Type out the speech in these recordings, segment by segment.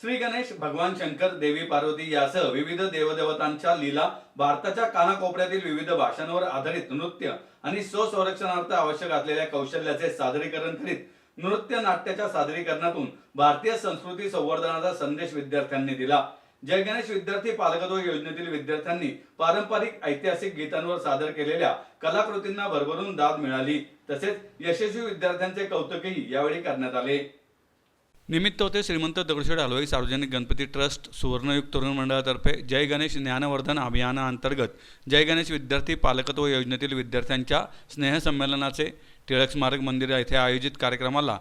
श्री गणेश, भगवान शंकर, देवी पार्वती यासह विविध देवदेवतांच्या लीला, भारताच्या कानाकोपऱ्यातील विविध भाषांवर आधारित नृत्य आणि स्वसंरक्षणार्थ आवश्यक असलेल्या कौशल्याचे सादरीकरण करीत नृत्य नाट्याच्या सादरीकरणातून भारतीय संस्कृती संवर्धनाचा संदेश विद्यार्थ्यांनी दिला। जय गणेश विद्यार्थी पालकत्व योजनेतील विद्यार्थ्यांनी पारंपरिक ऐतिहासिक गीतांवर सादर केलेल्या कलाकृतींना भरभरून दाद मिळाली। तसेच यशस्वी विद्यार्थ्यांचे कौतुकही यावेळी करण्यात आले। निमित्त होते श्रीमंत दगडूशेठ हलवाई सार्वजनिक गणपती ट्रस्ट सुवर्णयुग तरुण मंडळातर्फे जय गणेश ज्ञानवर्धन अभियानाअंतर्गत जय गणेश विद्यार्थी पालकत्व योजनेतील विद्यार्थ्यांच्या स्नेहसंमेलनाचे टिळक स्मारक मंदिर येथे आयोजित कार्यक्रमाला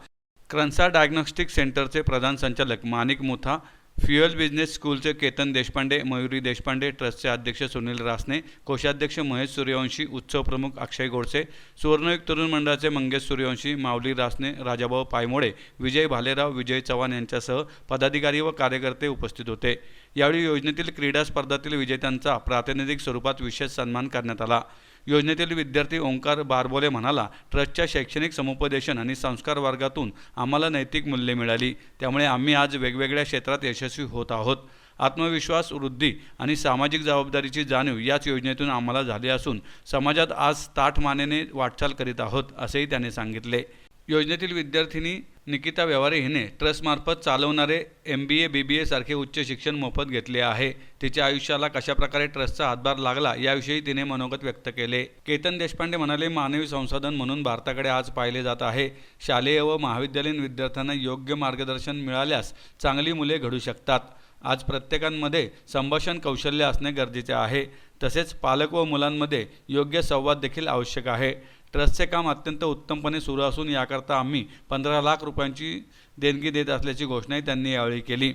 क्रन्सा डायग्नोस्टिक सेंटरचे प्रधान संचालक माणिक मुथा, फ्युएल बिझनेस स्कूलचे केतन देशपांडे, मयुरी देशपांडे, ट्रस्टचे अध्यक्ष सुनील रासने, कोषाध्यक्ष महेश सूर्यवंशी, उत्सव प्रमुख अक्षय गोडसे, सुवर्णयुग तरुण मंडळाचे मंगेश सूर्यवंशी, माऊली रासने, राजाभाऊ पायमोडे, विजय भालेराव, विजय चव्हाण यांच्यासह पदाधिकारी व कार्यकर्ते उपस्थित होते। यावेळी योजनेतील क्रीडा स्पर्धातील विजेत्यांचा प्रातिनिधिक स्वरूपात विशेष सन्मान करण्यात आला। योजनेतील विद्यार्थी ओंकार बारबोले म्हणाला, ट्रस्टच्या शैक्षणिक समुपदेशन आणि संस्कार वर्गातून आम्हाला नैतिक मूल्ये मिळाली, त्यामुळे आम्ही आज वेगवेगळ्या क्षेत्रात यशस्वी होत आहोत। आत्मविश्वास वृद्धी आणि सामाजिक जबाबदारीची जाणीव याच योजनेतून आम्हाला झाली असून समाजात आज ताठ मानेने वाटचाल करीत आहोत, असेही त्यांनी सांगितले। योजनेतील विद्यार्थिनी निकिता व्यवहारे हिने ट्रस्टमार्फत चालवणारे MBA BBA सारखे उच्च शिक्षण मोफत घेतले आहे। तिच्या आयुष्याला कशाप्रकारे ट्रस्टचा हातभार लागला याविषयी तिने मनोगत व्यक्त केले। केतन देशपांडे म्हणाले, मानवी संसाधन म्हणून भारताकडे आज पाहिले जात आहे। शालेय व महाविद्यालयीन विद्यार्थ्यांना योग्य मार्गदर्शन मिळाल्यास चांगली मुले घडू शकतात। आज प्रत्येकामध्ये संभाषण कौशल्य असणे गरजेचे आहे। तसेच पालक व मुलांमध्ये योग्य संवाद देखील आवश्यक आहे। ट्रस्टचे काम अत्यंत उत्तमपणे सुरू असून याकरता आम्ही 15 लाख रुपयांची देणगी देत असल्याची घोषणाही त्यांनी यावेळी केली।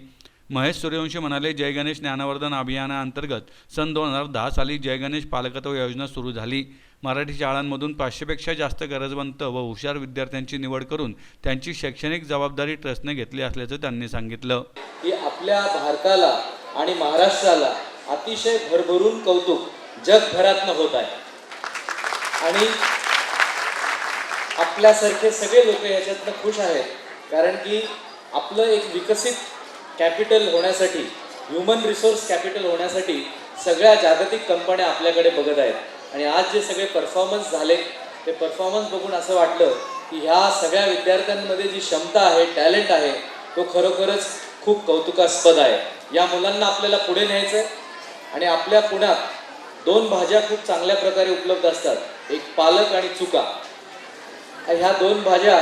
महेश सूर्यवंशी म्हणाले, जय गणेश ज्ञानवर्धन अभियानाअंतर्गत सन 2010 साली जय गणेश पालकत्व योजना सुरू झाली। मराठी शाळांमधून 500पेक्षा जास्त गरजवंत व हुशार विद्यार्थ्यांची निवड करून त्यांची शैक्षणिक जबाबदारी ट्रस्टने घेतली असल्याचं त्यांनी सांगितलं। की आपल्या भारताला आणि महाराष्ट्राला अतिशय भरभरून कौतुक जगभरातनं होत आहे आणि आपल्यासारखे सगळे लोक याच्यातनं खुश आहेत, कारण की आपलं एक विकसित कॅपिटल होण्यासाठी, ह्युमन रिसोर्स कॅपिटल होण्यासाठी सगळ्या जागतिक कंपन्या आपल्याकडे बघत आहेत। आणि आज जे सगळे परफॉर्मन्स झाले ते परफॉर्मन्स बघून असं वाटलं की ह्या सगळ्या विद्यार्थ्यांमध्ये जी क्षमता आहे, टॅलेंट आहे, तो खरोखरच खूप कौतुकास्पद आहे। या मुलांना आपल्याला पुढे न्यायचं आहे आणि आपल्या पुण्यात 2 भाज्या खूप चांगल्या प्रकारे उपलब्ध असतात, एक पालक आणि चुका। ह्या 2 भाज्या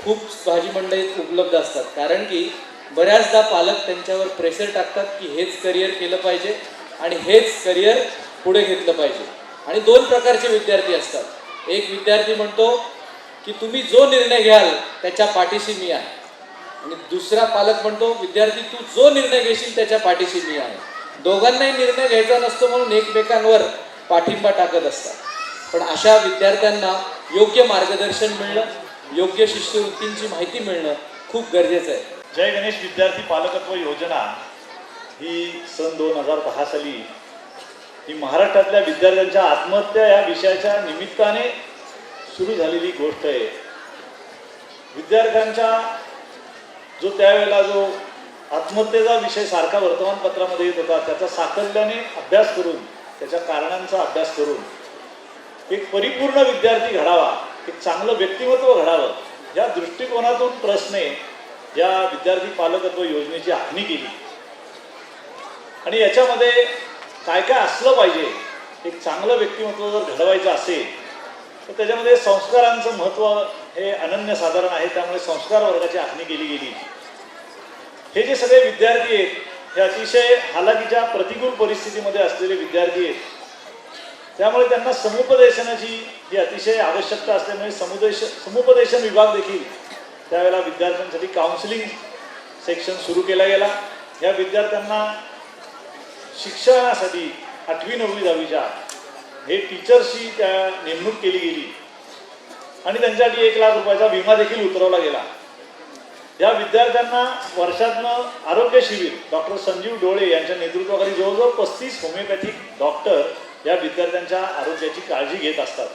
खूप भाजी मंडईत उपलब्ध असतात, कारण की बऱ्याचदा पालक त्यांच्यावर प्रेशर टाकतात की हेच करिअर केलं पाहिजे आणि हेच करिअर पुढे घेतलं पाहिजे। आणि 2 प्रकारचे विद्यार्थी असतात। एक विद्यार्थी म्हणतो की तुम्ही जो निर्णय घ्याल त्याच्या पाठीशी मी आहे, आणि दुसरा पालक म्हणतो, विद्यार्थी तू जो निर्णय घेशील त्याच्या पाठीशी मी आहे। दोघांनाही निर्णय घ्यायचा नसतो म्हणून एकमेकांवर पाठिंबा टाकत असतात। पण अशा विद्यार्थ्यांना योग्य मार्गदर्शन मिळणं, योग्य शिष्यवृत्तींची माहिती मिळणं खूप गरजेचं आहे। जय गणेश विद्यार्थी पालकत्व योजना ही सन 2010 साली ही महाराष्ट्रातल्या विद्यार्थ्यांच्या आत्महत्या या विषयाच्या निमित्ताने सुरू झालेली गोष्ट आहे। विद्यार्थ्यांचा जो त्यावेळेला जो आत्महत्येचा विषय सारखा वर्तमानपत्रामध्ये येत होता, त्याचा साकल्याने अभ्यास करून, त्याच्या कारणांचा अभ्यास करून एक परिपूर्ण विद्यार्थी घडावा, एक चांगलं व्यक्तिमत्व घडावं, या दृष्टिकोनातून ट्रस्टने या विद्यार्थी पालकत्व योजनेची आखणी केली। आणि याच्यामध्ये काय काय असलं पाहिजे, एक चांगलं व्यक्तिमत्व जर घडवायचं असेल तर त्याच्यामध्ये संस्कारांचं महत्त्व हे अनन्यसाधारण आहे, त्यामुळे संस्कार वर्गाची आखणी केली गेली। हे जे सगळे विद्यार्थी आहेत हे अतिशय हालाकीच्या प्रतिकूल परिस्थितीमध्ये असलेले विद्यार्थी आहेत, त्यामुळे त्यांना समुपदेशनाची ही अतिशय आवश्यकता असल्यामुळे समुपदेशन विभाग देखील त्यावेळेला विद्यार्थ्यांसाठी काउन्सिलिंग सेक्शन सुरू केला गेला। या विद्यार्थ्यांना शिक्षणासाठी 8वी 9वी 10वीच्या हे टीचर्सची त्या नेमणूक केली गेली आणि त्यांच्यासाठी 1 लाख रुपयाचा विमा देखील उतरवला गेला। या विद्यार्थ्यांना वर्षातनं आरोग्य शिबिर डॉक्टर संजीव डोळे यांच्या नेतृत्वाखाली जवळजवळ 35 होमिओपॅथिक डॉक्टर या विद्यार्थ्यांच्या आरोग्याची काळजी घेत असतात।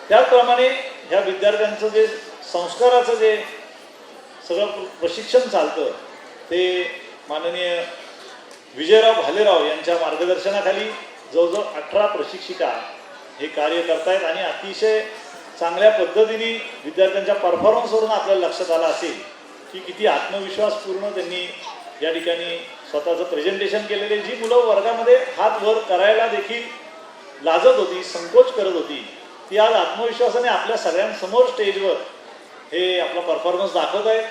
त्याचप्रमाणे ह्या विद्यार्थ्यांचं जे संस्काराचं जे सगळं प्रशिक्षण चालतं ते माननीय विजयराव भालेराव यांच्या मार्गदर्शनाखाली जवळजवळ 18 प्रशिक्षिका हे कार्य करतायत आणि अतिशय चांगल्या पद्धतीने विद्यार्थ्यांच्या परफॉर्मन्सवरून आपल्याला लक्षात आलं असेल की किती आत्मविश्वासपूर्ण त्यांनी या ठिकाणी स्वतःचं प्रेझेंटेशन केलेले. जी मुलं वर्गामध्ये हात वर करायला देखील लाजत होती, संकोच करत होती, ती आज आत्मविश्वासाने आपल्या सगळ्यांसमोर स्टेजवर हे आपला परफॉर्मन्स दाखवत आहेत.